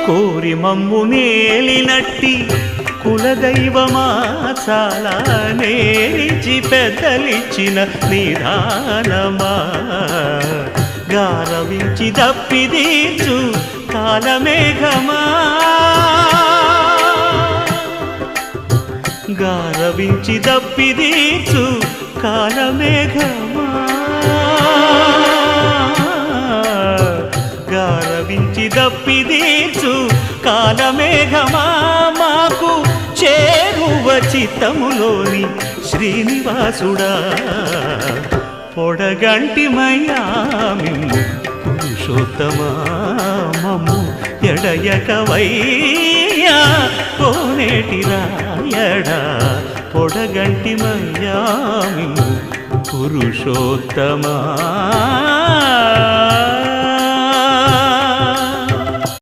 కోరి మమ్ము నేలినట్టి కులదైవమా చాలా నేరిచి పెద్దలిచ్చిన నిదానమా గారవించి దప్పిదీర్చు కాలమేఘమా గారవించి దప్పిదీర్చు కాలమేఘమా గారవించి దప్పిదీర్చు కాలమేఘమా మాకు చేరువ చిత్తములోని శ్రీనివాసుడా పొడగంటిమయ్యా మిమ్ము పురుషోత్తమా మమ్ము ఎడయకవయ్యా కోనేటి రాయడా పొడగంటిమయ్యా మిమ్ము పురుషోత్తమా